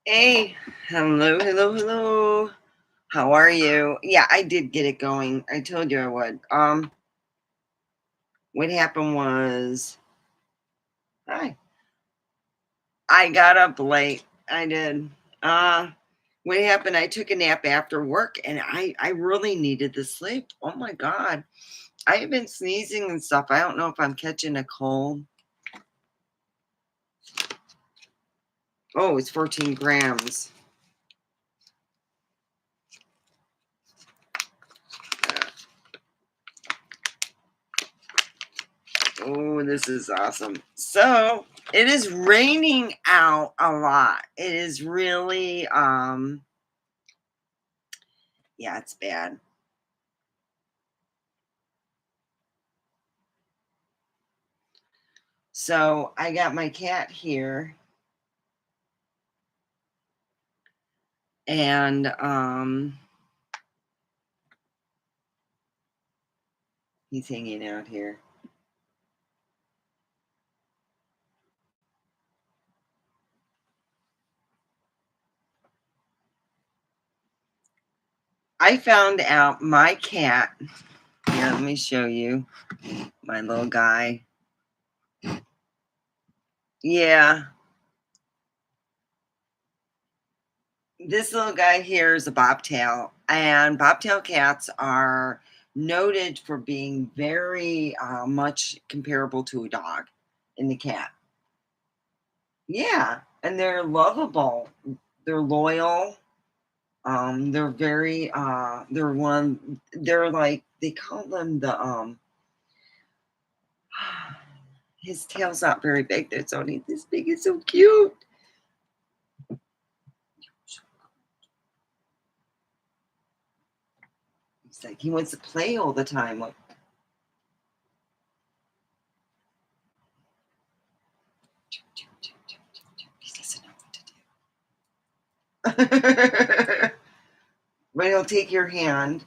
Hey, hello. How are you? Yeah, I did get it going. I told you I would. What happened was, hi, I got up late. I did. Uh, what happened? I took a nap after work, and I really needed the sleep. Oh my God, I have been sneezing and stuff. I don't know if I'm catching a cold. Oh, it's 14 grams. Oh, this is awesome. So it is raining out a lot. It is really, yeah, it's bad. So I got my cat here, and he's hanging out here. I found out my cat. Here, let me show you my little guy. Yeah, this little guy here is a bobtail, and bobtail cats are noted for being very much comparable to a dog in the cat. Yeah, and they're lovable. They're loyal. They're very they're like they call them the his tail's not very big. It's only this big. It's so cute. He's like he wants to play all the time. Like he doesn't know what to do. But he'll take your hand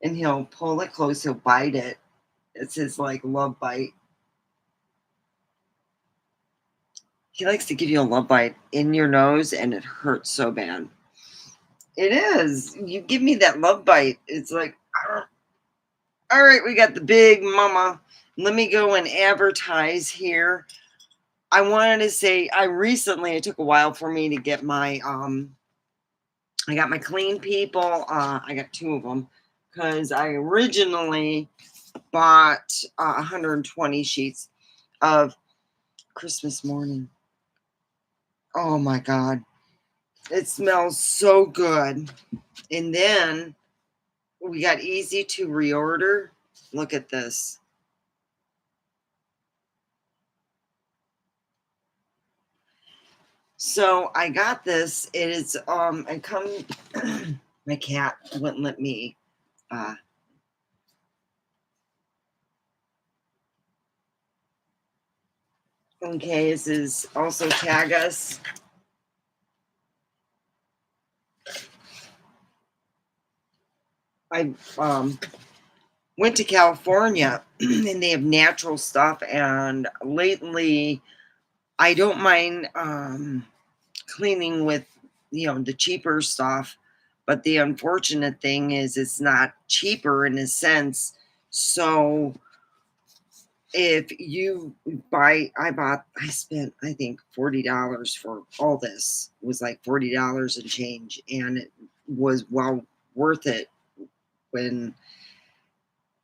and he'll pull it close. He'll bite it. It's his like love bite. He likes to give you a love bite in your nose, and it hurts so bad. It is. You give me that love bite. It's like, "Arr." All right, we got the big mama. Let me go and advertise here. I wanted to say, it took a while for me to get my I got my clean people. I got two of them because I originally bought 120 sheets of Christmas morning. Oh my God. It smells so good. And then we got easy to reorder. Look at this. So I got this. It is I come my cat wouldn't let me uh okay, this is also tag us. I went to California and they have natural stuff, and lately I don't mind cleaning with the cheaper stuff, but the unfortunate thing is it's not cheaper in a sense. So if you buy I spent I think $40 for all this. It was like $40 and change, and it was well worth it when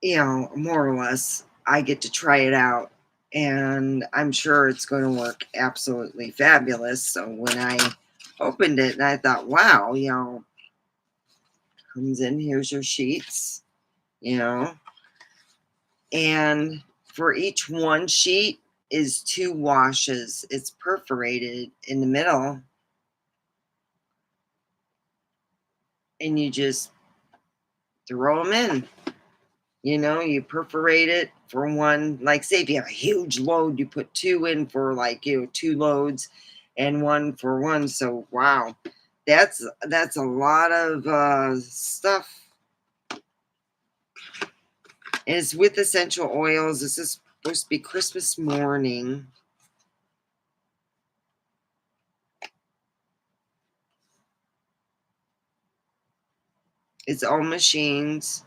more or less I get to try it out, and I'm sure it's going to work absolutely fabulous. So when I opened it, and I thought, wow, comes in, here's your sheets, you know, and for each one sheet is two washes. It's perforated in the middle, and you just throw them in. You perforate it for one, like say if you have a huge load, you put two in for like, two loads and one for one. So wow, that's a lot of stuff. And it's with essential oils. This is supposed to be Christmas morning. It's all machines.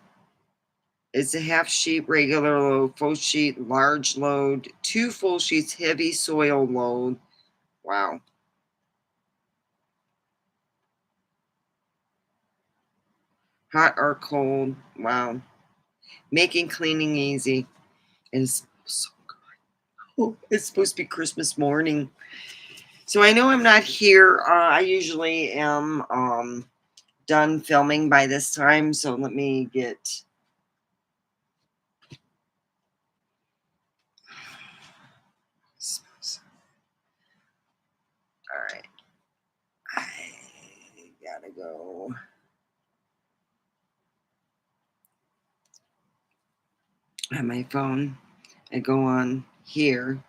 It's a half sheet regular load, full sheet large load, 2 full sheets heavy soil load. Wow. Hot or cold. Wow. Making cleaning easy. And it's so cool. It's supposed to be Christmas morning. So I know I'm not here. I usually am done filming by this time. So let me get. All right. I gotta go. On my phone. I go on here.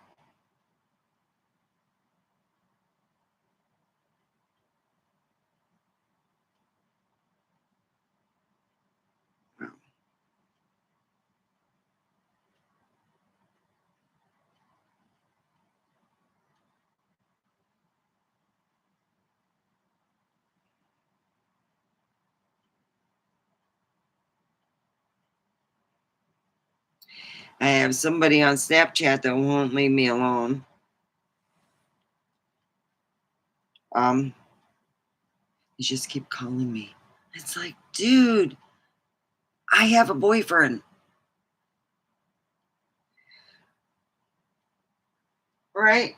I have somebody on Snapchat that won't leave me alone. Um, they just keep calling me. It's like, dude, I have a boyfriend. Right?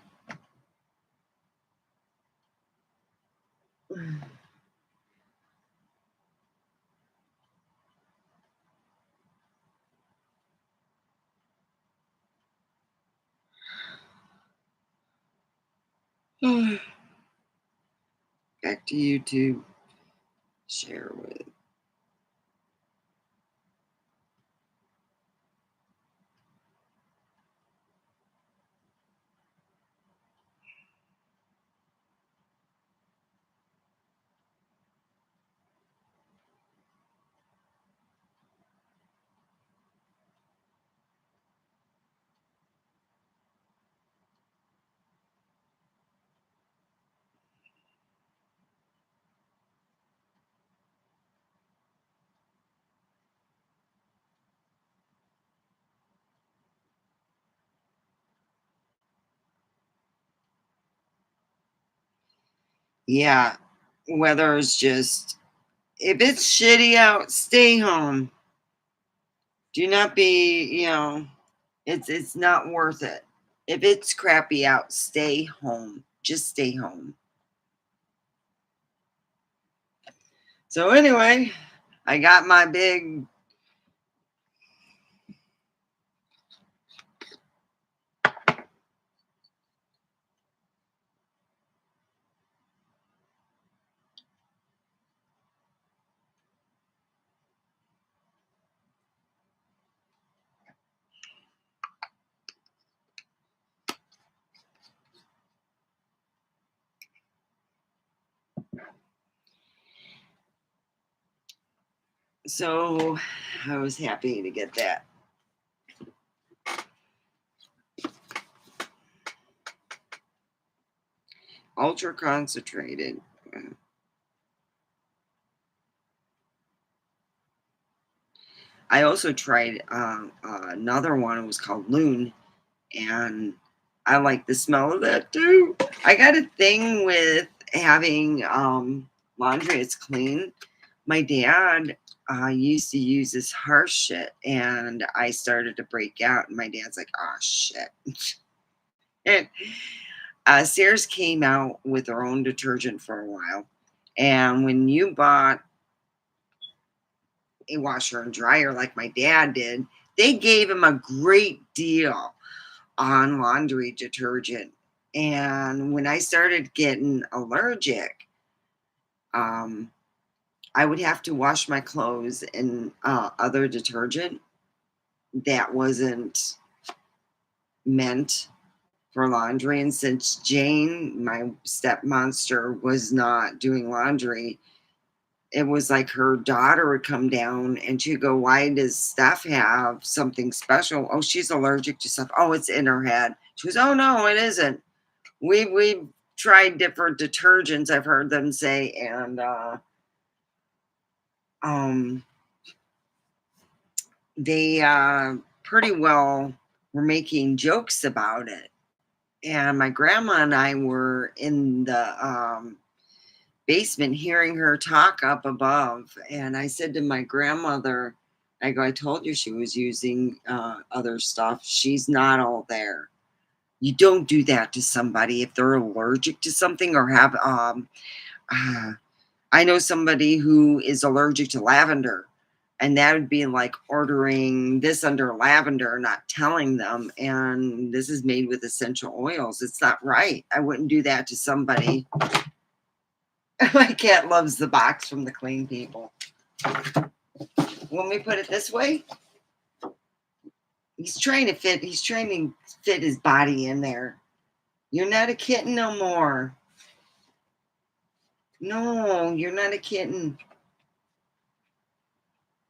Back to YouTube. Share with. Yeah, weather is just, if it's shitty out, stay home. Do not be, it's not worth it. If it's crappy out, stay home. Just stay home. So anyway, I got my big. So I was happy to get that. Ultra concentrated. I also tried another one. It was called Loon, and I like the smell of that too. I got a thing with having laundry that's clean. My dad used to use this harsh shit, and I started to break out. And my dad's like, "Oh shit!" And Sears came out with their own detergent for a while, and when you bought a washer and dryer like my dad did, they gave him a great deal on laundry detergent. And when I started getting allergic, um, I would have to wash my clothes in other detergent that wasn't meant for laundry. And since Jane, my step monster, was not doing laundry, it was like her daughter would come down and she'd go, "Why does Steph have something special?" "Oh, she's allergic to stuff." "Oh, it's in her head." She goes, "Oh no, it isn't. We've tried different detergents," I've heard them say, and um, they pretty well were making jokes about it. And my grandma and I were in the basement hearing her talk up above. And I said to my grandmother, I go, I told you she was using other stuff. She's not all there. You don't do that to somebody if they're allergic to something or have. Uh, I know somebody who is allergic to lavender, and that would be like ordering this under lavender, not telling them. And this is made with essential oils. It's not right. I wouldn't do that to somebody. My cat loves the box from the Clean People. When we put it this way, he's trying to fit. He's trying to fit his body in there. You're not a kitten no more. No, you're not a kitten.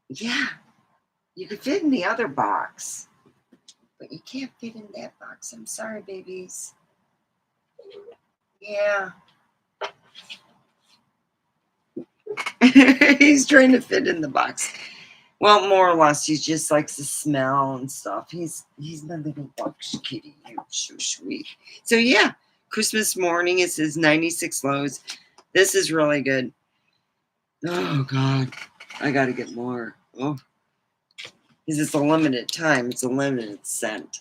Yeah, you could fit in the other box, but you can't fit in that box. I'm sorry, babies. Yeah. He's trying to fit in the box. Well, more or less, he just likes to smell and stuff. He's my little box kitty. You're so sweet. So yeah, Christmas morning. It says 96 lows. This is really good. Oh God, I got to get more. Oh, because it's a limited time. It's a limited scent.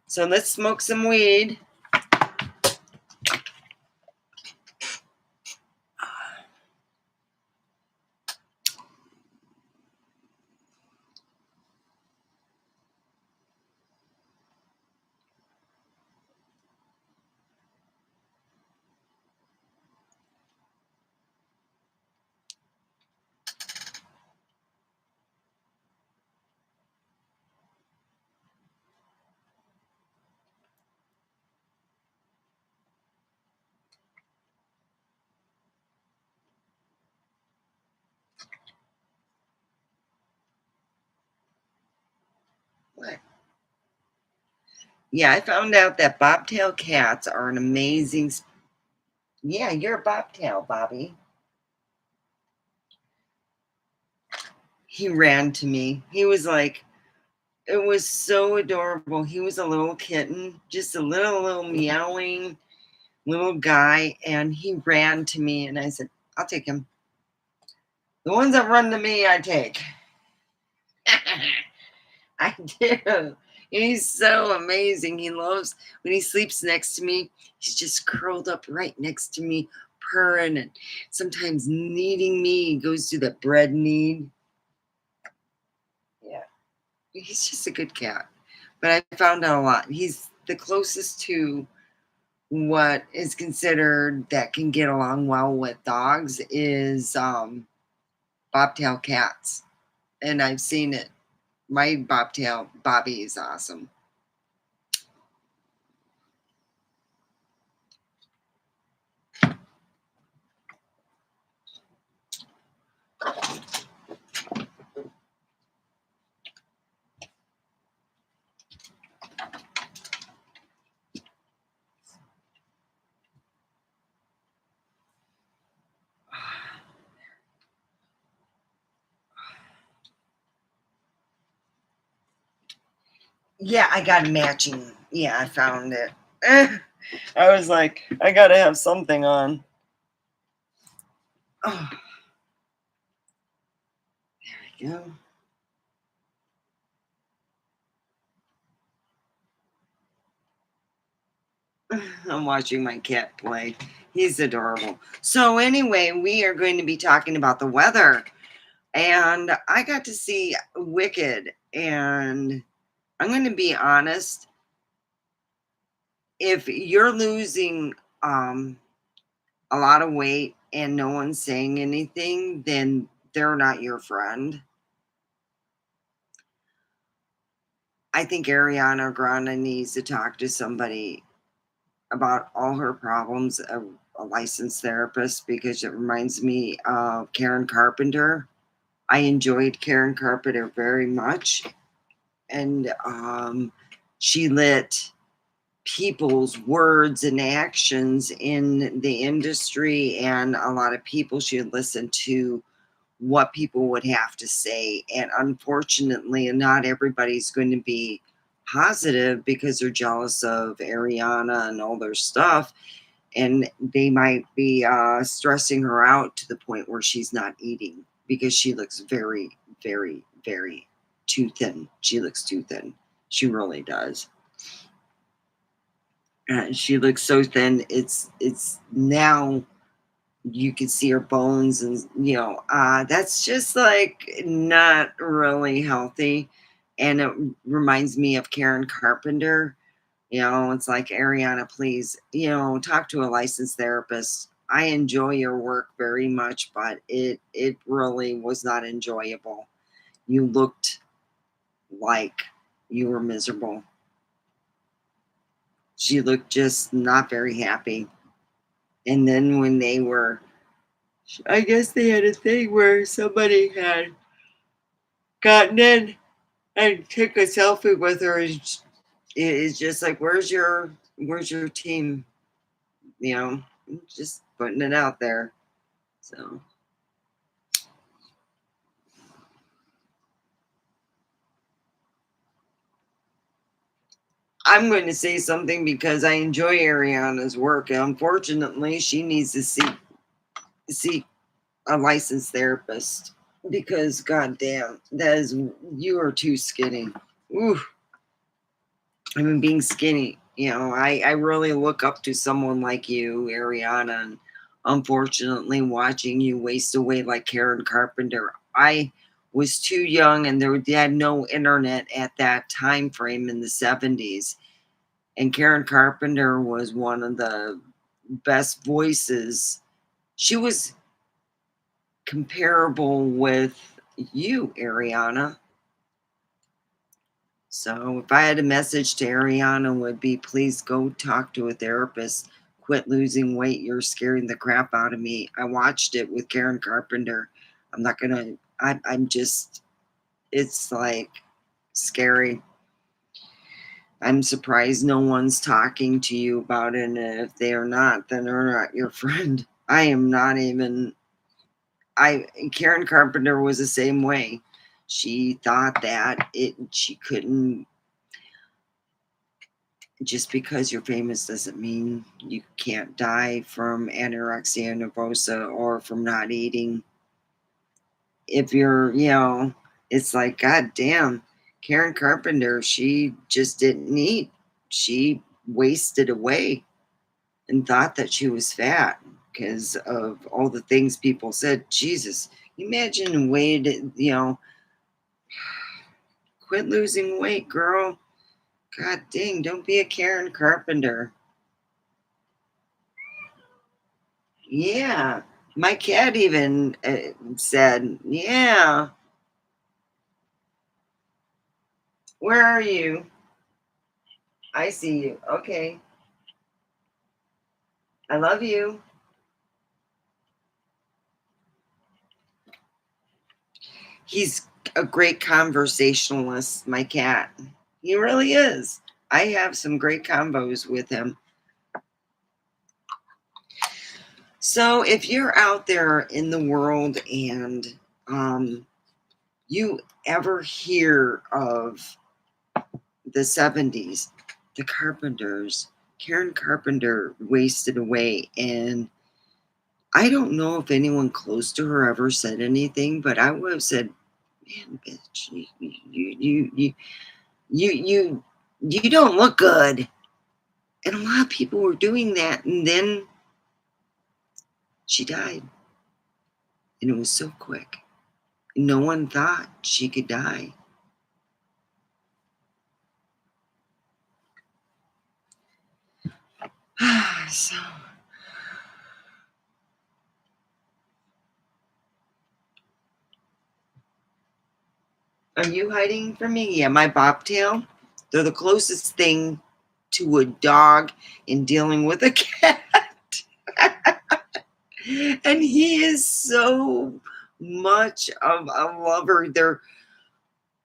So let's smoke some weed. What? Yeah, I found out that bobtail cats are an amazing. Yeah, you're a bobtail, Bobby. He ran to me. He was like, it was so adorable. He was a little kitten, just a little meowing little guy, and he ran to me, and I said, I'll take him. The ones that run to me, I take. I do. He's so amazing. He loves when he sleeps next to me. He's just curled up right next to me, purring and sometimes kneading me. He goes through the bread knead. Yeah, he's just a good cat. But I found out a lot. He's the closest to what is considered that can get along well with dogs is bobtail cats. And I've seen it. My bobtail Bobby is awesome. Yeah, I got matching. Yeah, I found it. I was like, I gotta have something on. Oh, there we go. I'm watching my cat play. He's adorable. So, anyway, we are going to be talking about the weather. And I got to see Wicked. And I'm going to be honest, if you're losing a lot of weight and no one's saying anything, then they're not your friend. I think Ariana Grande needs to talk to somebody about all her problems, a licensed therapist, because it reminds me of Karen Carpenter. I enjoyed Karen Carpenter very much, and she lit people's words and actions in the industry, and a lot of people should listen to what people would have to say. And unfortunately, not everybody's going to be positive because they're jealous of Ariana and all their stuff. And they might be stressing her out to the point where she's not eating because she looks very, very, very too thin. She looks too thin. She really does. She looks so thin. It's now you can see her bones, and that's just like not really healthy. And it reminds me of Karen Carpenter. It's like, Ariana, please, talk to a licensed therapist. I enjoy your work very much, but it really was not enjoyable. You looked like you were miserable. She looked just not very happy. And then when they were, I guess they had a thing where somebody had gotten in and took a selfie with her. It's just like, where's your team? You know, just putting it out there. So I'm going to say something because I enjoy Ariana's work. Unfortunately, she needs to seek a licensed therapist because, goddamn, you are too skinny. Ooh, I mean, being skinny. I really look up to someone like you, Ariana, and unfortunately, watching you waste away like Karen Carpenter. I was too young, and they had no internet at that time frame in the 70s. And Karen Carpenter was one of the best voices. She was comparable with you, Ariana. So if I had a message to Ariana, would be, please go talk to a therapist. Quit losing weight. You're scaring the crap out of me. I watched it with Karen Carpenter. I'm not gonna. I'm just. It's like scary. I'm surprised no one's talking to you about it. And if they are not, then they're not your friend. I am not even. Karen Carpenter was the same way. She thought that she couldn't. Just because you're famous doesn't mean you can't die from anorexia nervosa or from not eating. If you're, it's like, God damn, Karen Carpenter, she just didn't eat. She wasted away and thought that she was fat because of all the things people said. Jesus, imagine weight, quit losing weight, girl. God dang, don't be a Karen Carpenter. Yeah. My cat even said, yeah, where are you? I see you. Okay. I love you. He's a great conversationalist, my cat. He really is. I have some great combos with him. So if you're out there in the world and you ever hear of the 70s, the Carpenters, Karen Carpenter wasted away, and I don't know if anyone close to her ever said anything, but I would have said, "Man, bitch, you don't look good." And a lot of people were doing that, and then she died, and it was so quick. No one thought she could die. So, are you hiding from me? Yeah, my bobtail. They're the closest thing to a dog in dealing with a cat. And he is so much of a lover.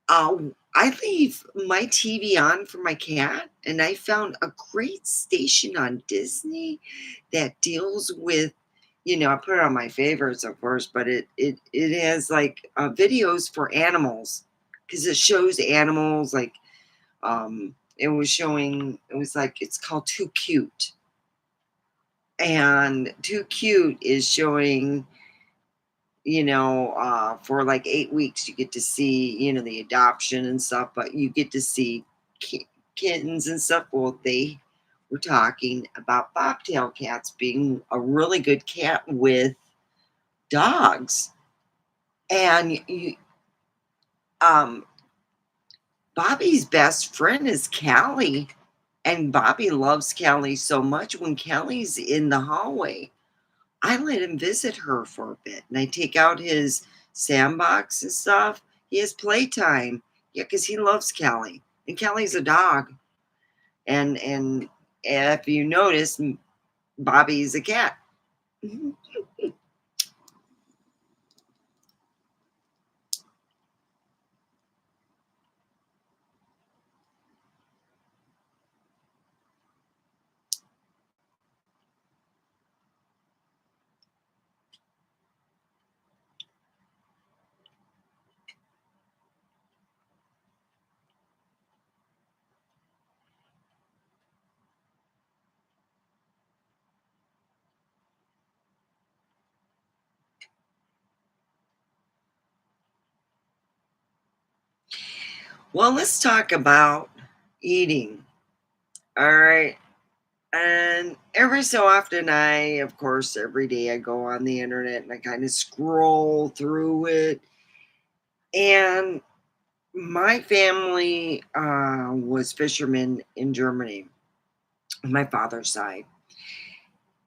Uh, I leave my TV on for my cat, and I found a great station on Disney that deals with, I put it on my favorites, of course, but it has like videos for animals because it shows animals like it was like it's called Too Cute, and Too Cute is showing for like 8 weeks, you get to see, the adoption and stuff, but you get to see kittens and stuff. Well, they were talking about bobtail cats being a really good cat with dogs. And um, Bobby's best friend is Callie. And Bobby loves Callie so much. When Callie's in the hallway, I let him visit her for a bit, and I take out his sandbox and stuff. He has playtime. Yeah, because he loves Callie, and Callie's a dog. And if you notice, Bobby's a cat. Well, let's talk about eating. All right. And every so often, of course, every day I go on the internet and I kind of scroll through it. And my family was fishermen in Germany, on my father's side.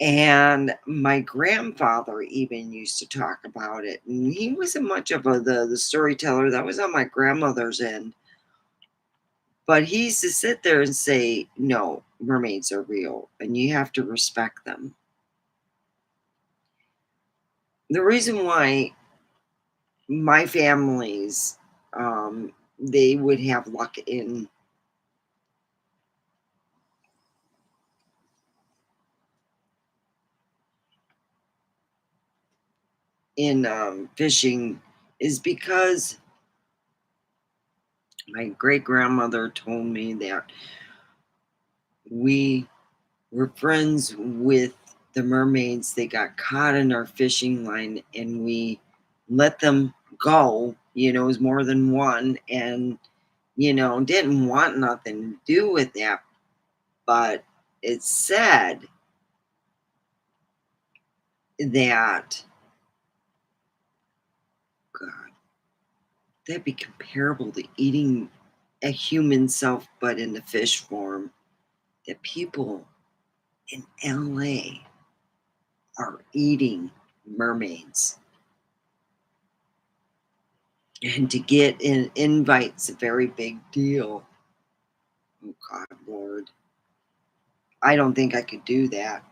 And my grandfather even used to talk about it. And he wasn't much of the storyteller. That was on my grandmother's end. But he used to sit there and say, no, mermaids are real and you have to respect them. The reason why my families, they would have luck in fishing is because my great grandmother told me that we were friends with the mermaids. They got caught in our fishing line and we let them go. It was more than one, and didn't want nothing to do with that. But it said that, God, that'd be comparable to eating a human self, but in the fish form. That people in LA are eating mermaids. And to get an invite's a very big deal. Oh, God, Lord. I don't think I could do that.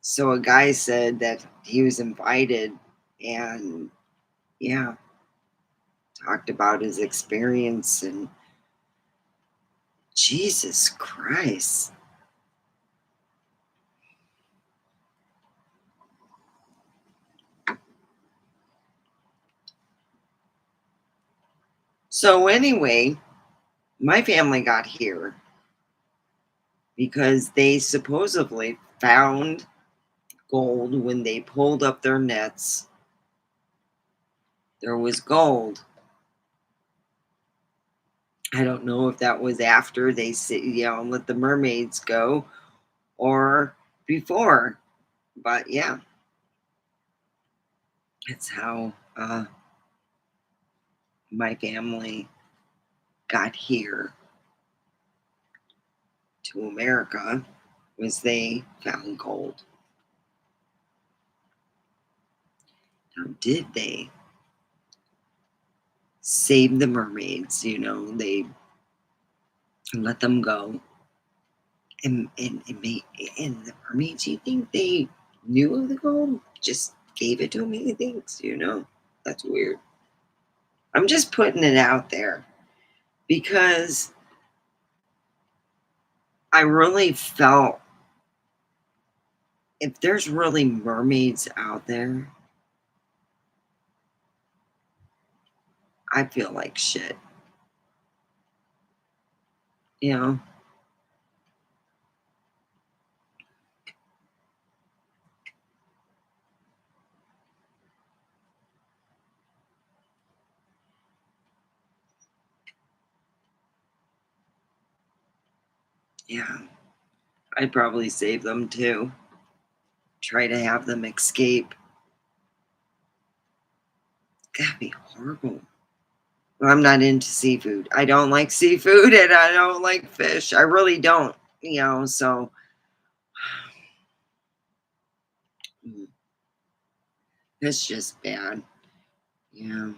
So a guy said that he was invited and, yeah, talked about his experience, and Jesus Christ. So anyway, my family got here because they supposedly found gold when they pulled up their nets. There was gold. I don't know if that was after they let the mermaids go or before, but yeah, that's how my family got here to America, was they found gold. Now, did they save the mermaids? They let them go, and the mermaids. You think they knew of the gold? Just gave it to them? He thinks. That's weird. I'm just putting it out there. because I really felt if there's really mermaids out there, I feel like shit, you know? Yeah, I'd probably save them too. Try to have them escape. That'd be horrible. Well, I'm not into seafood. I don't like seafood and I don't like fish. I really don't, so mm, it's just bad. Yeah.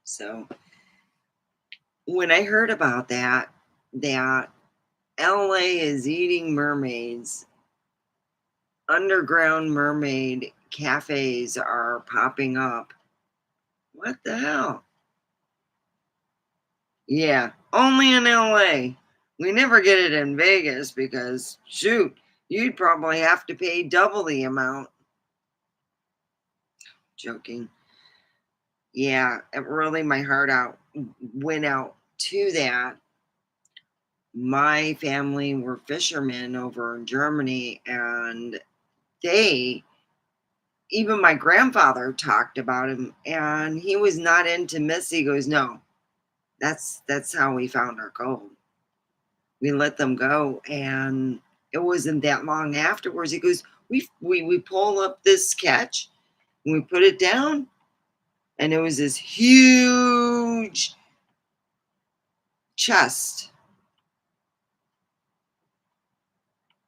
So when I heard about that LA is eating mermaids, underground mermaid cafes are popping up. What the hell? Yeah, only in LA. We never get it in Vegas because, shoot, you'd probably have to pay double the amount. Joking. Yeah, it really my heart out went out to that. My family were fishermen over in Germany, and they even my grandfather talked about him, and he was not into myths. He goes, "No, that's how we found our gold. We let them go, and it wasn't that long afterwards." He goes, "We pull up this catch, and we put it down, and it was this huge chest."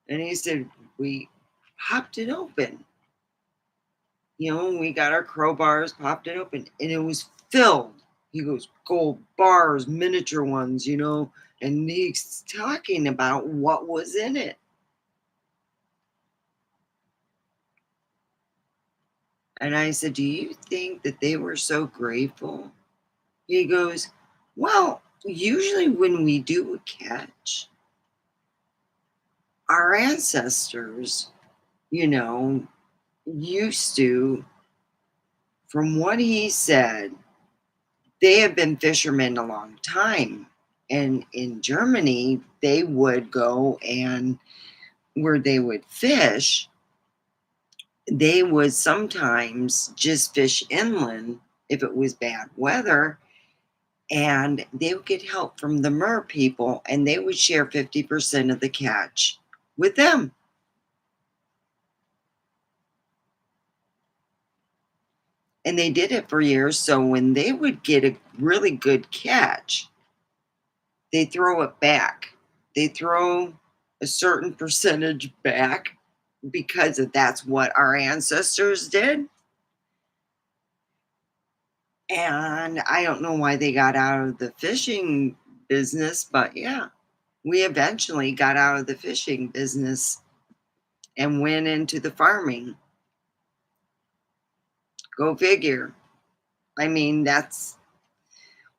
And he said, "We popped it open. We got our crowbars, popped it open, and it was filled." He goes, "Gold bars, miniature ones, and he's talking about what was in it." And I said, "Do you think that they were so grateful?" He goes, "Well, usually when we do a catch, our ancestors, you know, used to, from what he said, they have been fishermen a long time. And in Germany, they would go and where they would fish, they would sometimes just fish inland if it was bad weather, and they would get help from the mer people, and they would share 50% of the catch with them. And they did it for years. So when they would get a really good catch, they throw it back. They throw a certain percentage back because that's what our ancestors did. And I don't know why they got out of the fishing business, but yeah, we eventually got out of the fishing business and went into the farming. Go figure. I mean, that's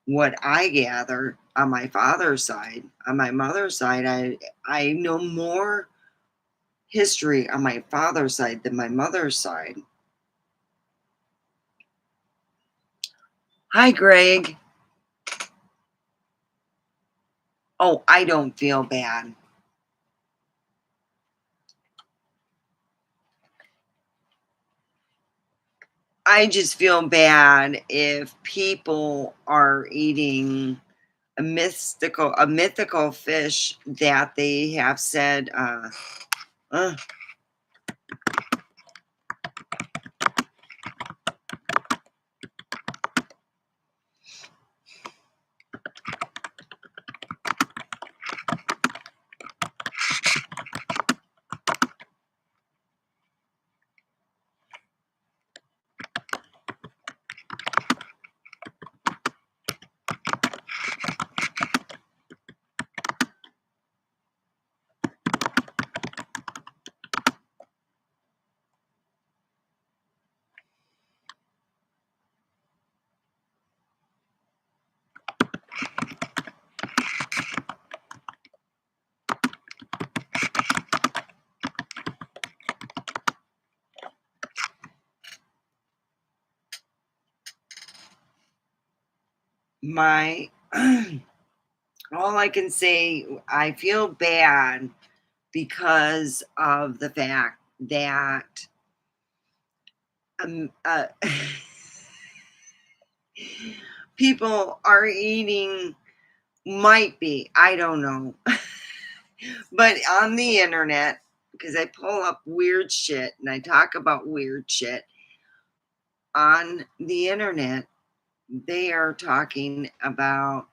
what I gather on my father's side. On my mother's side, I know more history on my father's side than my mother's side. Hi, Greg. Oh, I don't feel bad. I just feel bad if people are eating a mythical fish that they have said uh, My all I can say, I feel bad because of the fact that um, uh, people are eating, might be, I don't know, but on the internet, because I pull up weird shit and I talk about weird shit on the internet, they are talking about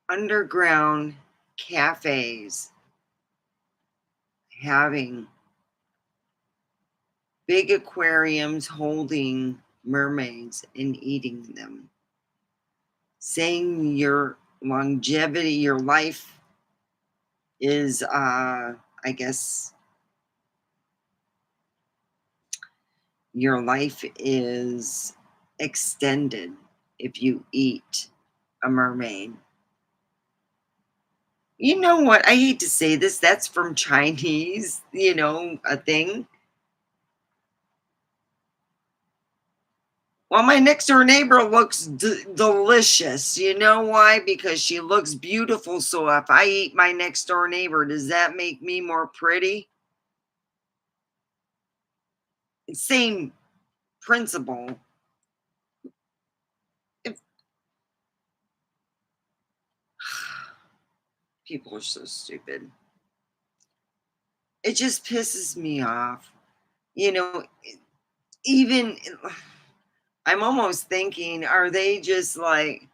underground cafes having big aquariums holding mermaids and eating them, saying your longevity, your life is, I guess, your life is extended if you eat a mermaid. You know what? I hate to say this, that's from Chinese, a thing. Well, my next door neighbor looks delicious. You know why? Because she looks beautiful. So if I eat my next door neighbor, does that make me more pretty? Same principle. If people are so stupid, it just pisses me off. You know, even I'm almost thinking, are they just like,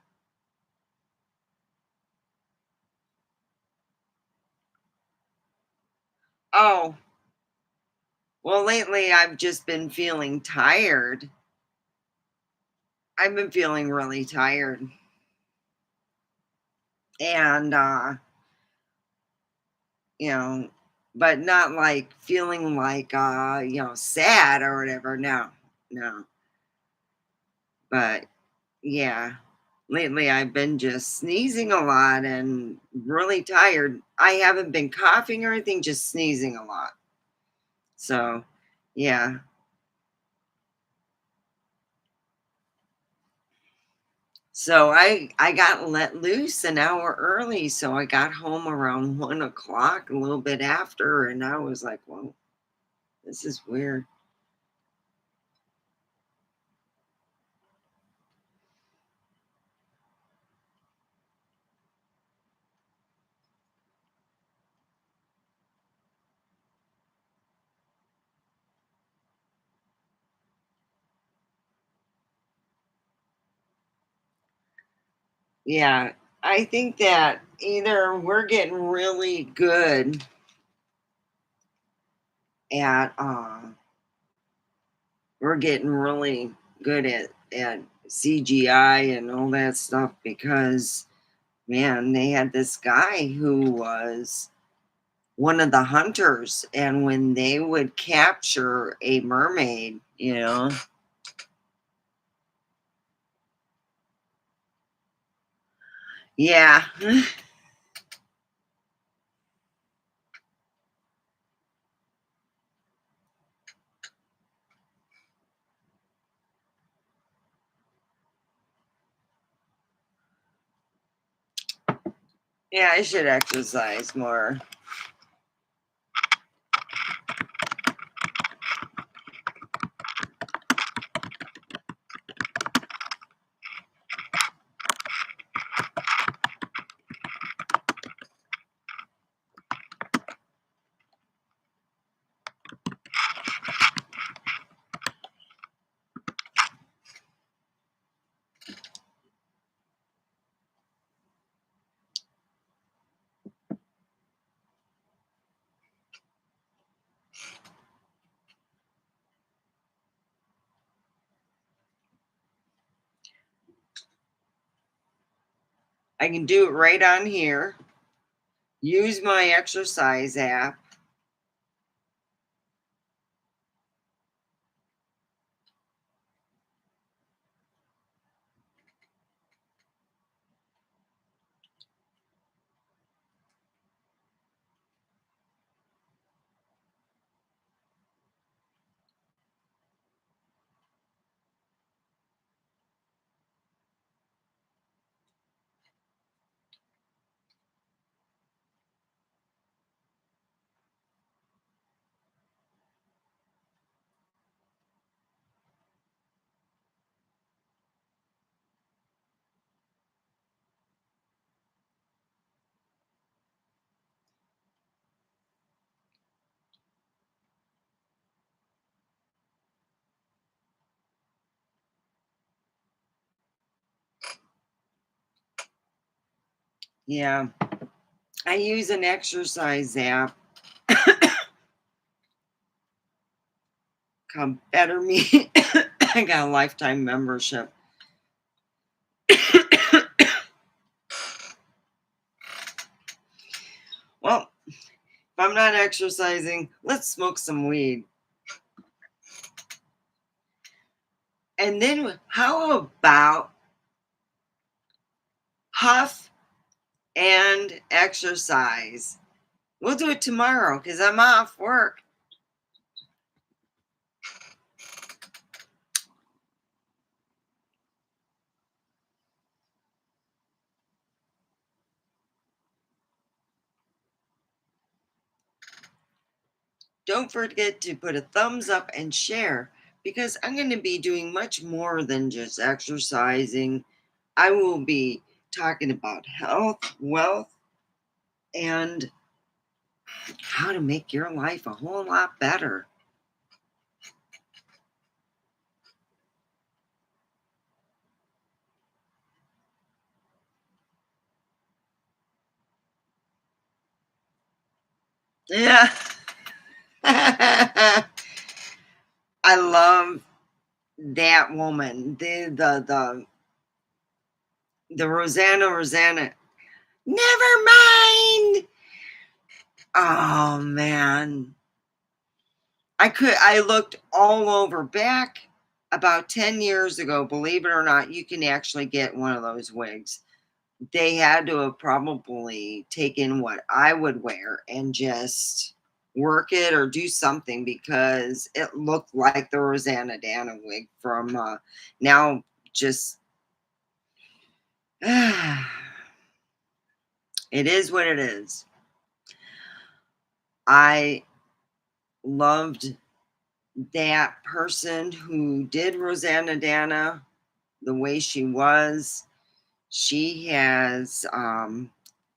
oh, well, lately I've just been feeling tired. I've been feeling really tired. And, you know, but not like feeling like, sad or whatever. No, no. But yeah, lately I've been just sneezing a lot and really tired. I haven't been coughing or anything, just sneezing a lot. So, yeah. So I got let loose an hour early, so I got home around 1 o'clock, a little bit after, and I was like, "Well, this is weird." Yeah, I think that either we're getting really good at we're getting really good at CGI and all that stuff because man, they had this guy who was one of the hunters, and when they would capture a mermaid, yeah. Yeah, I should exercise more. I can do it right on here. Use my exercise app. Yeah. I use an exercise app called Better Me. I got a lifetime membership. Well, if I'm not exercising, let's smoke some weed. And then how about huff and exercise? We'll do it tomorrow because I'm off work. Don't forget to put a thumbs up and share because I'm going to be doing much more than just exercising. I will be talking about health, wealth, and how to make your life a whole lot better. Yeah. I love that woman. The Rosanna. Never mind. Oh man. I looked all over back about 10 years ago, believe it or not, you can actually get one of those wigs. They had to have probably taken what I would wear and just work it or do something because it looked like the Rosanna Dana wig from now just it is what it is. I loved that person who did Rosanna Dana the way she was. She has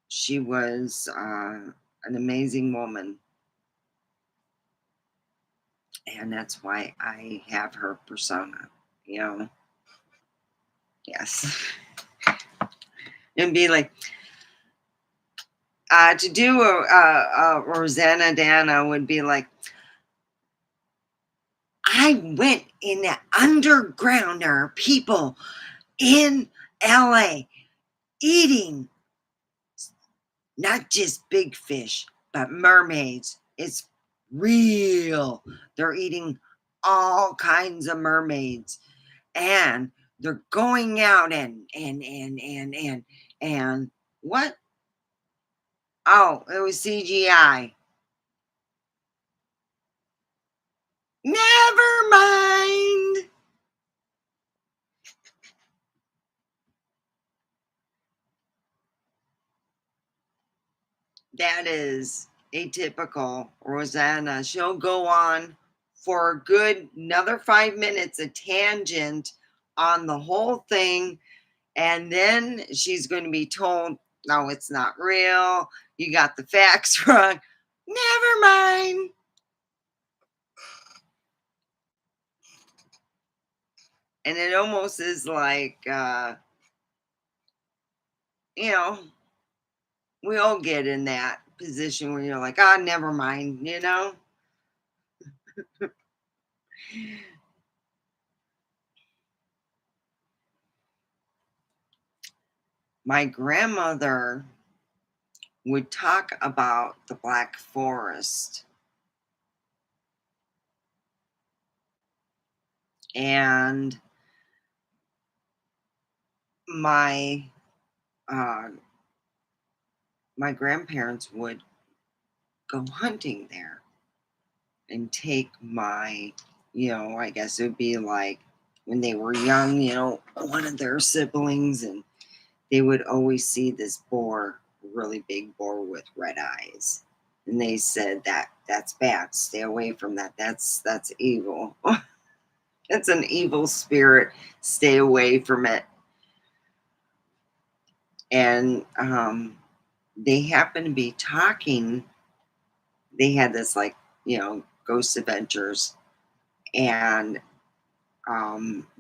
she was an amazing woman, and that's why I have her persona, you know. Yes. And be like to do a Rosanna Dana would be like, I went in the underground. There are people in LA eating not just big fish, but mermaids. It's real. They're eating all kinds of mermaids. And they're going out and what? Oh, it was CGI. Never mind. That is atypical Rosanna. She'll go on for a good another 5 minutes, a tangent on the whole thing. And then she's going to be told, no, it's not real. You got the facts wrong. Never mind. And it almost is like, you know, we all get in that position where you're like, ah, never mind, you know? My grandmother would talk about the Black Forest. And my uh, my grandparents would go hunting there and take my, I guess it would be like when they were young, one of their siblings, and they would always see this boar, really big boar with red eyes. And they said that that's bad. Stay away from that. That's evil. It's an evil spirit. Stay away from it. And they happened to be talking. They had this like, ghost adventures, and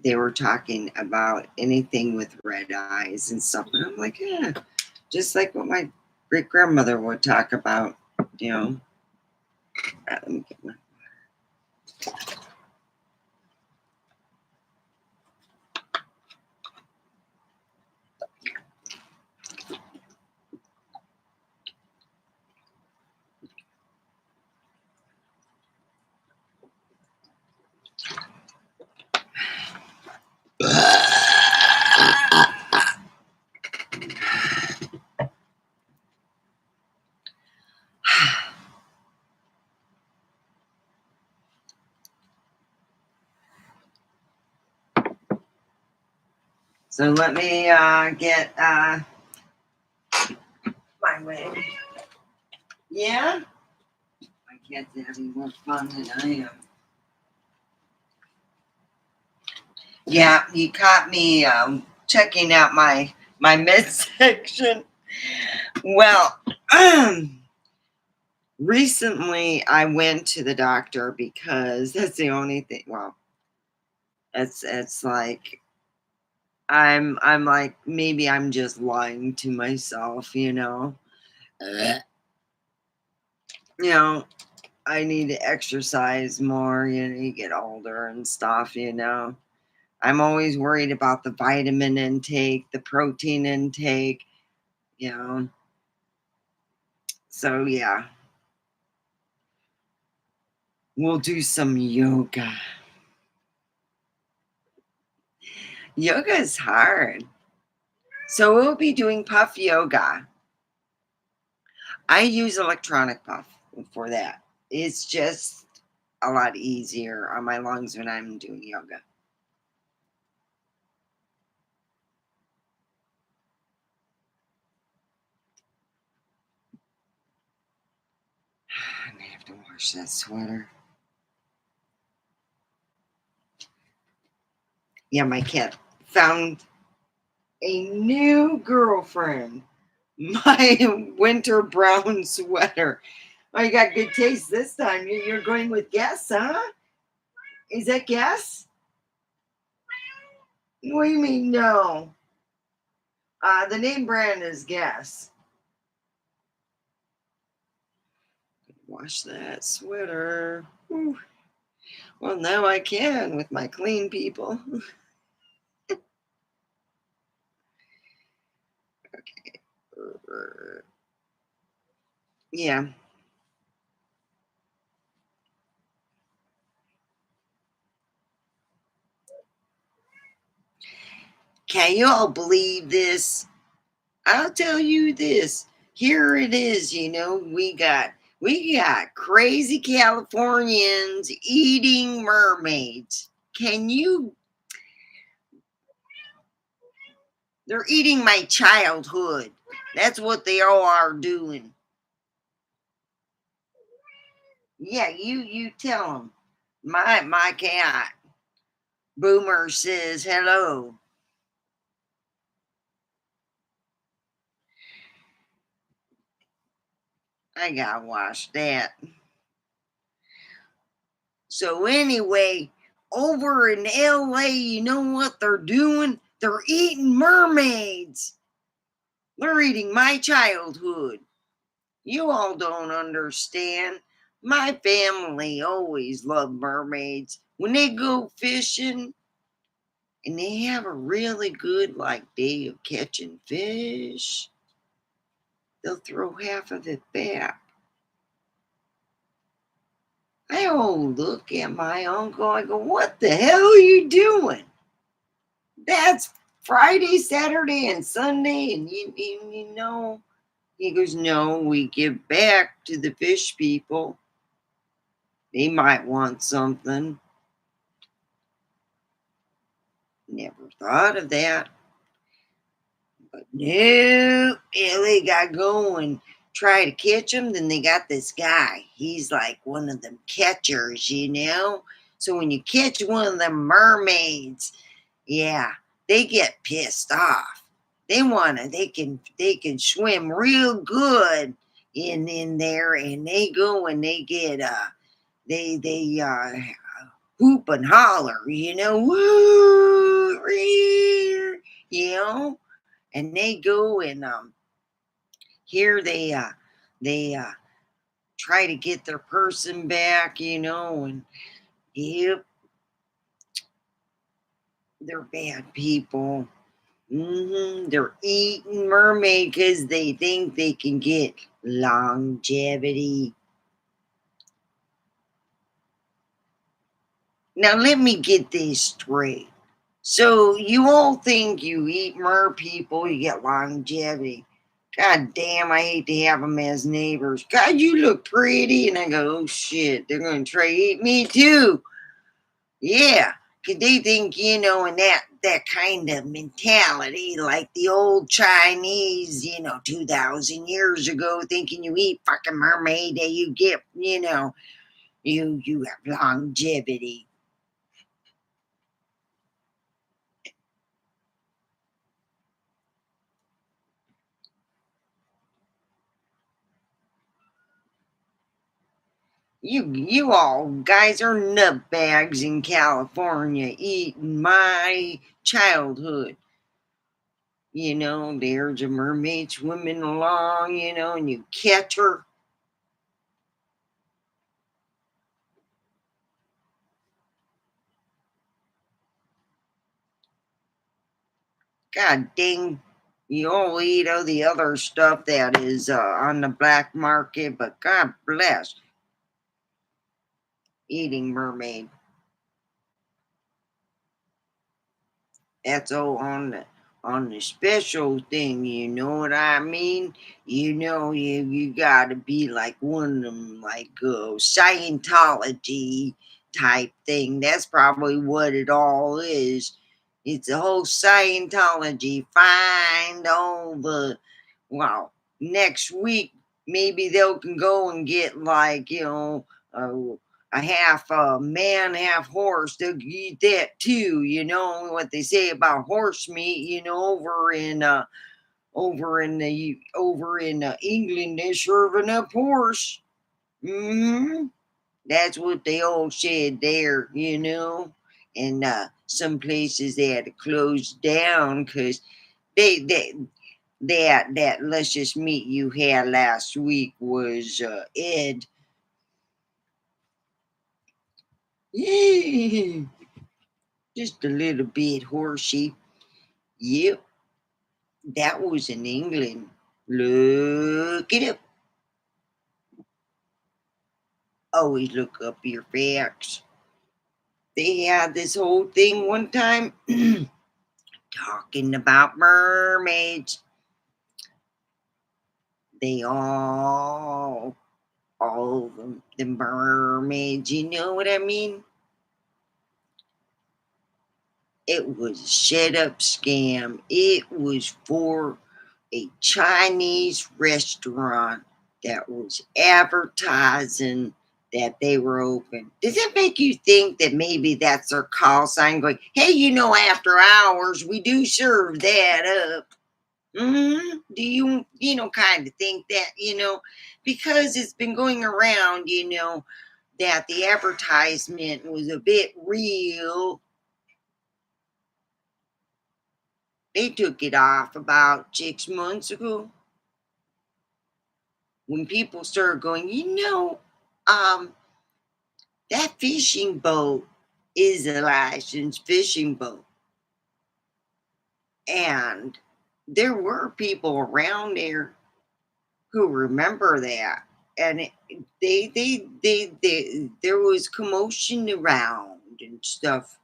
they were talking about anything with red eyes and stuff. And I'm like, yeah, Just like what my great grandmother would talk about, you know. Let me get my. So let me get my wig. Yeah? My cat's having more fun than I am. Yeah, you caught me checking out my midsection. Well, recently I went to the doctor because that's the only thing. Well, it's like I'm like maybe I'm just lying to myself, you know. You know, I need to exercise more, you know, you get older and stuff, you know. I'm always worried about the vitamin intake, the protein intake, you know. So yeah, we'll do some yoga. Yoga is hard. So we'll be doing puff yoga. I use electronic puff for that. It's just a lot easier on my lungs when I'm doing yoga. I may have to wash that sweater. Yeah, my cat found a new girlfriend. My winter brown sweater. Oh, you got good taste this time. You're going with Guess, huh? Is that Guess? What do you mean, no? The name brand is Guess. Wash that sweater. Whew. Well, now I can with my clean people. Okay. Yeah. Can you all believe this? I'll tell you this. Here it is, you know, we got crazy Californians eating mermaids. Can you They're eating my childhood. That's what they all are doing. Yeah, you tell them. My cat Boomer says hello. I gotta watch that. So anyway, over in LA, you know what they're doing? They're eating mermaids. They're eating my childhood. You all don't understand. My family always loved mermaids. When they go fishing and they have a really good like day of catching fish, they'll throw half of it back. I look at my uncle. I go, "What the hell are you doing? That's Friday, Saturday, and Sunday." And you know, he goes, "No, we give back to the fish people. They might want something." Never thought of that. But no, they got going. Try to catch them, then they got this guy. He's like one of them catchers, you know? So when you catch one of them mermaids, yeah, they get pissed off. They can swim real good in there, and they go and they get they hoop and holler, you know, woo, you know, and they go and Here they try to get their person back, and yep, they're bad people. They're eating mermaid because they think they can get longevity. Now let me get this straight. So you all think you eat mer people, you get longevity. God damn, I hate to have them as neighbors. God, you look pretty. And I go, oh shit, they're going to try to eat me too. Yeah, 'cause they think, in that kind of mentality, like the old Chinese, 2,000 years ago, thinking you eat fucking mermaid and you get, you have longevity. You all guys are nutbags in California eating my childhood. There's a mermaid swimming along, and you catch her. God dang, you all eat all the other stuff that is on the black market, but God bless eating mermaid. That's all on the special thing, you know what I mean? You gotta be like one of them, like Scientology type thing. That's probably what it all is. It's a whole Scientology. Find all the well, next week maybe they can go and get like a, a half man, half horse. They'll eat that too. You know what they say about horse meat. Over in England, they're serving up horse. That's what they all said there. And some places they had to close down because they that luscious meat you had last week was Ed. Just a little bit horsey. Yep, that was in England. Look it up. Always look up your facts. They had this whole thing one time talking about mermaids. They all of them, the mermaids. You know what I mean? It was a set up scam. It was for a Chinese restaurant that was advertising that they were open. Does it make you think that maybe that's their call sign going, hey, after hours, we do serve that up? Do you kind of think that, because it's been going around, that the advertisement was a bit real. They took it off about 6 months ago when people started going, um, that fishing boat is a licensed fishing boat. And there were people around there who remember that. And there was commotion around and stuff.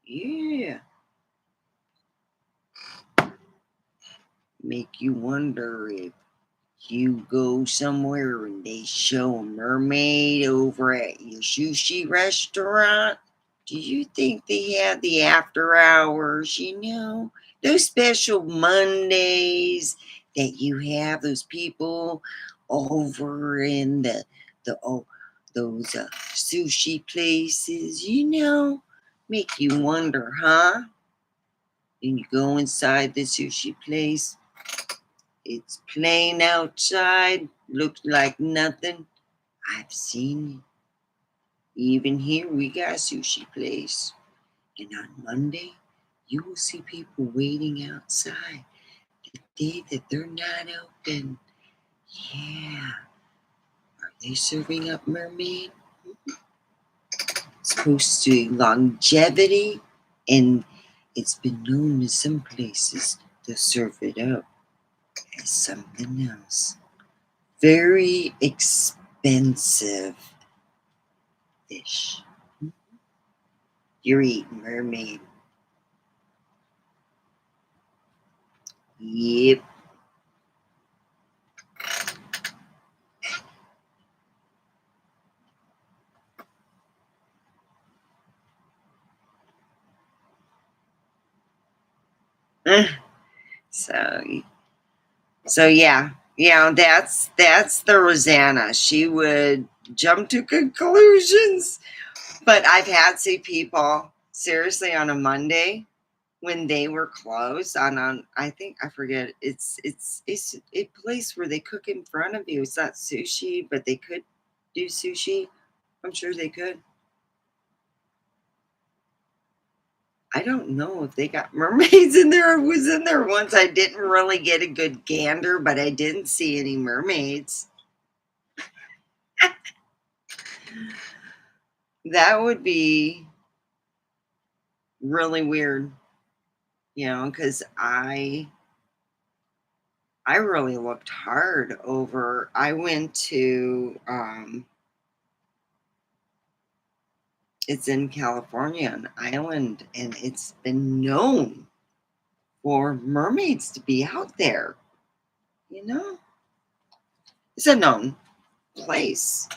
Yeah. Make you wonder if you go somewhere and they show a mermaid over at your sushi restaurant. Do you think they have the after hours? Those special Mondays that you have those people over in those sushi places. Make you wonder, huh? And you go inside the sushi place. It's plain outside, looks like nothing. I've seen it. Even here, we got a sushi place. And on Monday, you will see people waiting outside the day that they're not open. Yeah. Are they serving up mermaid? Supposed to longevity, and it's been known in some places to serve it up as something else. Very expensive fish. You're eating mermaid. Yep. So, so yeah, that's the Rosanna. She would jump to conclusions. But I've had see people seriously on a Monday when they were closed on I think I forget it's a place where they cook in front of you. It's not sushi, but they could do sushi. I'm sure they could. I don't know if they got mermaids in there. I was in there once. I didn't really get a good gander, but I didn't see any mermaids. That would be really weird, because I really looked hard over. I went to it's in California, an island, and it's been known for mermaids to be out there. You know, it's a known place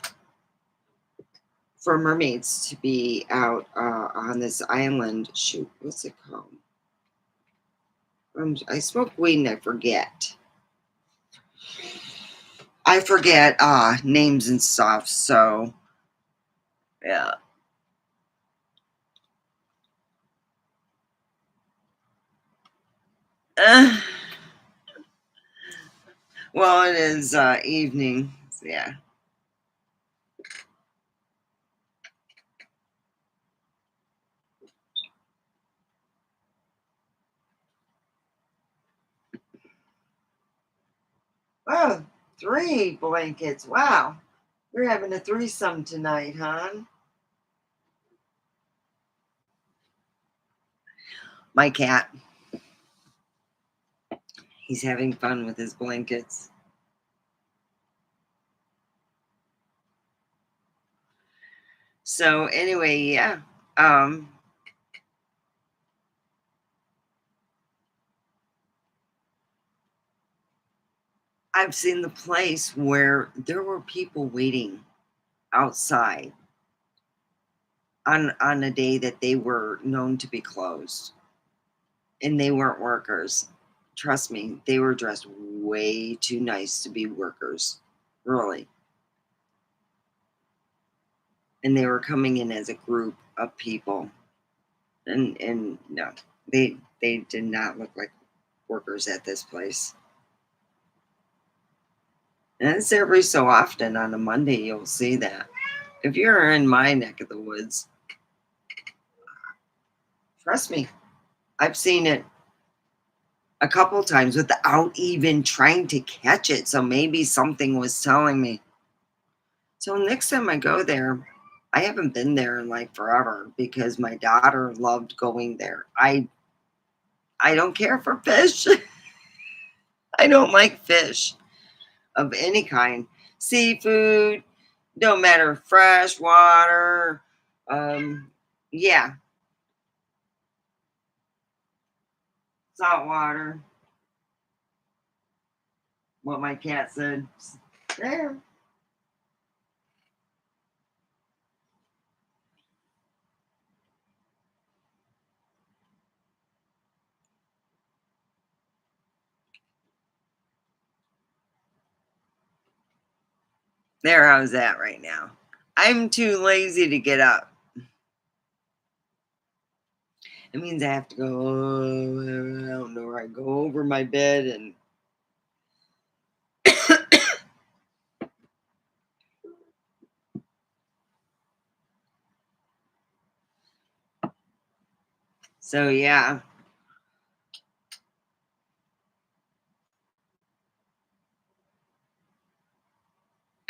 for mermaids to be out on this island. Shoot, what's it called? I smoke weed and I forget. I forget names and stuff. So yeah. Uh, well, it is evening. So yeah. Oh, 3 blankets. Wow. We're having a threesome tonight, hon. My cat. He's having fun with his blankets. So anyway, yeah. Um I've seen the place where there were people waiting outside on a day that they were known to be closed. And they weren't workers. Trust me, they were dressed way too nice to be workers. Really. And they were coming in as a group of people. And no, they did not look like workers at this place. And it's every so often on a Monday you'll see that. If you're in my neck of the woods, trust me, I've seen it a couple times without even trying to catch it. So maybe something was telling me. So next time I go there, I haven't been there in like forever because my daughter loved going there. I don't care for fish. I don't like fish of any kind. Seafood, don't matter, fresh water. Yeah, salt water. What my cat said. There. There, how's that right now? I'm too lazy to get up. It means I have to go, I don't know where I go over my bed and so yeah.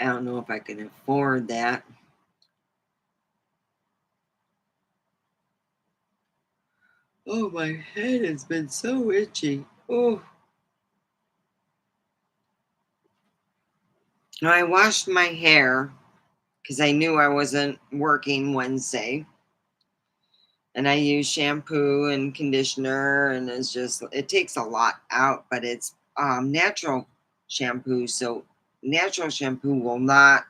I don't know if I can afford that. Oh, my head has been so itchy. Oh, I washed my hair because I knew I wasn't working Wednesday. And I use shampoo and conditioner, and it's just, it takes a lot out, but it's natural shampoo. So, natural shampoo will not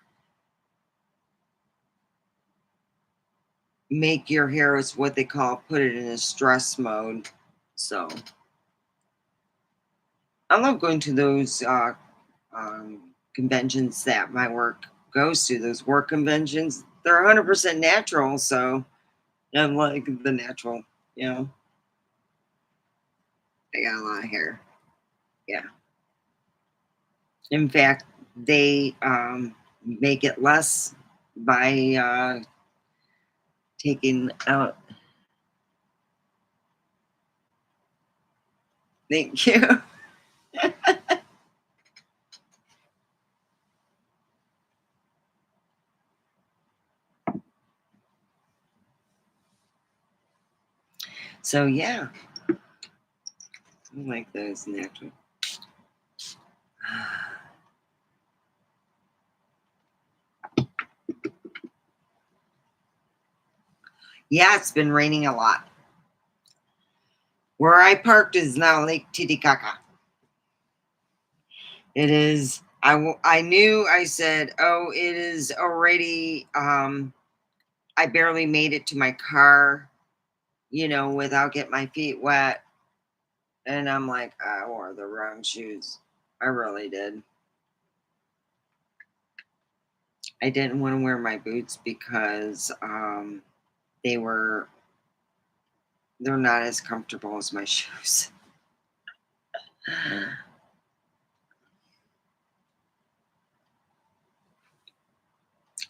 make your hair, is what they call, put it in a stress mode. So, I love going to those conventions that my work goes to, those work conventions. They're 100% natural. So, I like the natural, you know, I got a lot of hair. Yeah. In fact, they make it less by taking out. Thank you. So yeah, I like those natural. Yeah, it's been raining a lot. Where I parked is now Lake Titicaca. It is. I knew. I said, "Oh, it is already." I barely made it to my car, without getting my feet wet, and I'm like, I wore the wrong shoes. I really did. I didn't want to wear my boots because they were they're not as comfortable as my shoes.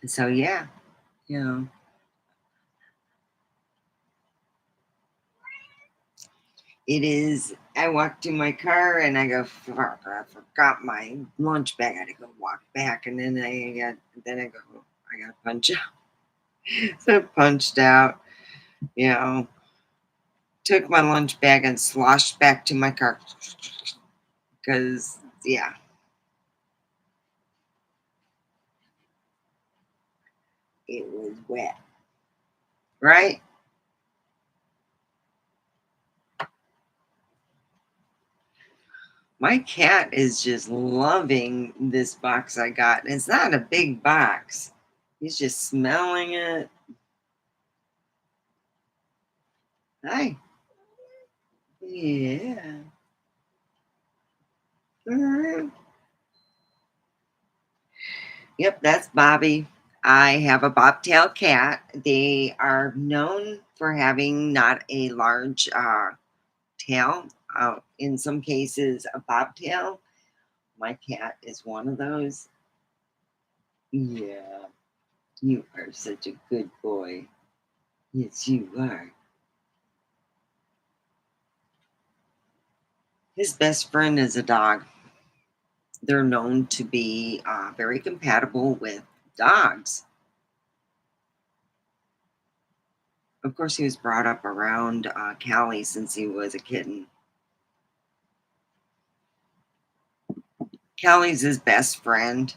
So yeah, you know, it is. I walked to my car and I go, fuck, I forgot my lunch bag. I had to go walk back, and I got to punch out. So I punched out, you know, took my lunch bag and sloshed back to my car because yeah, it was wet, right? My cat is just loving this box I got. It's not a big box. He's just smelling it. Hi. Yeah. Alright. Yep, that's Bobby. I have a bobtail cat. They are known for having not a large tail. In some cases, a bobtail. My cat is one of those. Yeah, you are such a good boy. Yes, you are. His best friend is a dog. They're known to be very compatible with dogs. Of course, he was brought up around Callie since he was a kitten. Callie's his best friend.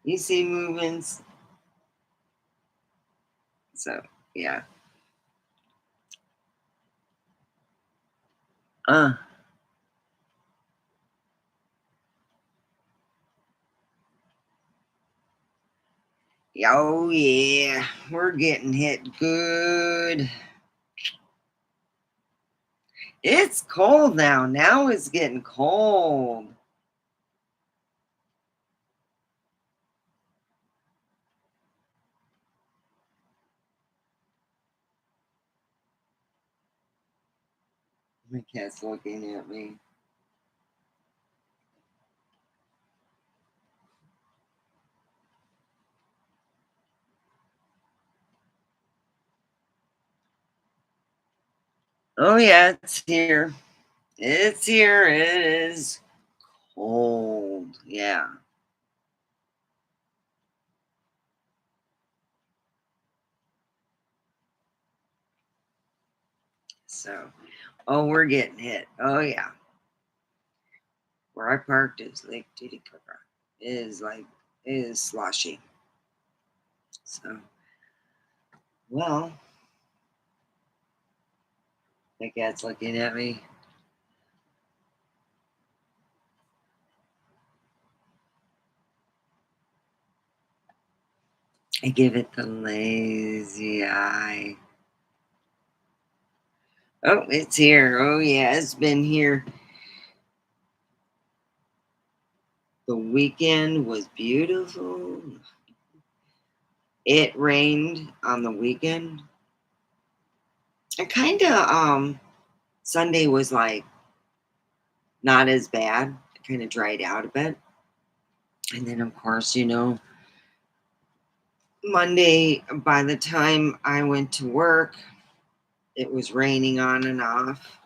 You see movements. So, yeah. Uh, oh, yeah. We're getting hit good. It's cold now. Now it's getting cold. My cat's looking at me. Oh, yeah, it's here. It's here. It is. Cold. Yeah. So, oh, we're getting hit. Oh, yeah. Where I parked is Lake Titicaca. It is like, it is sloshy. So, well, my cat's looking at me. I give it the lazy eye. Oh, it's here. Oh, yeah, it's been here. The weekend was beautiful. It rained on the weekend. It kind of, Sunday was like not as bad. It kind of dried out a bit. And then, of course, Monday, by the time I went to work, it was raining on and off.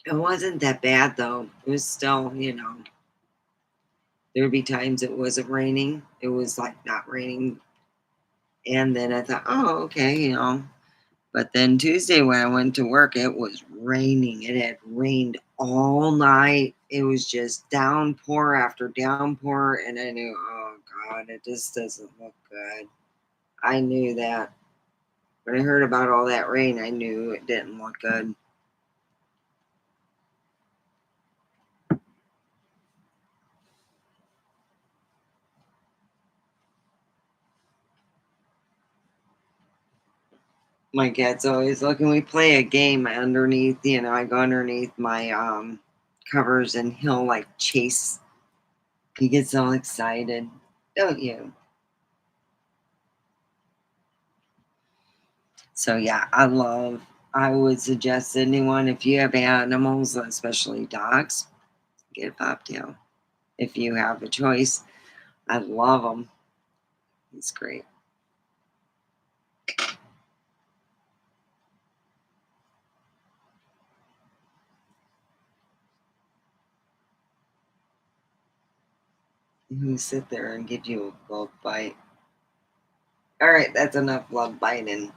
It wasn't that bad though. It was still, there'd be times it wasn't raining. It was like not raining. And then I thought, oh, okay. But then Tuesday when I went to work, it was raining. It had rained all night. It was just downpour after downpour. And I knew, oh God, it just doesn't look good. I knew that. When I heard about all that rain, I knew it didn't look good. My cat's always looking. We play a game underneath, I go underneath my covers and he'll like chase. He gets all excited. Don't you? So yeah, I would suggest anyone if you have animals, especially dogs, get a bobtail. If you have a choice, I love him. He's great. He sit there and give you a love bite. All right, that's enough love biting.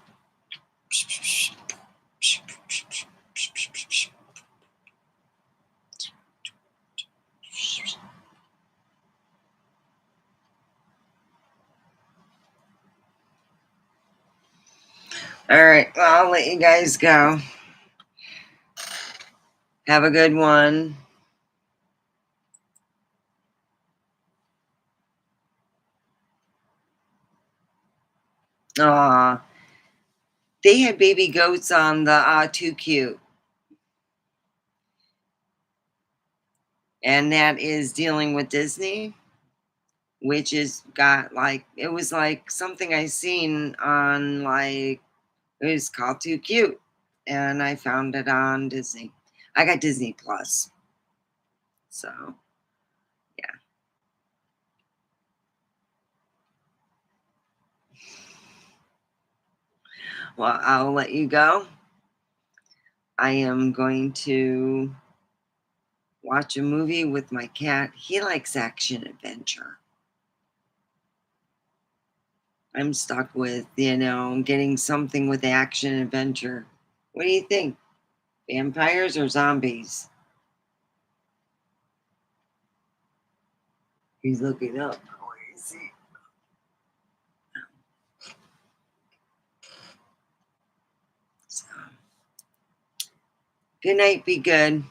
All right, well, I'll let you guys go. Have a good one. Aw, they had baby goats on the Too Cute. And that is dealing with Disney, which is got like, it was like something I seen on like, it was called Too Cute. And I found it on Disney. I got Disney Plus. So, yeah. Well, I'll let you go. I am going to watch a movie with my cat. He likes action adventure. I'm stuck with, getting something with action adventure. What do you think? Vampires or zombies? He's looking up. What do you see? So, good night. Be good.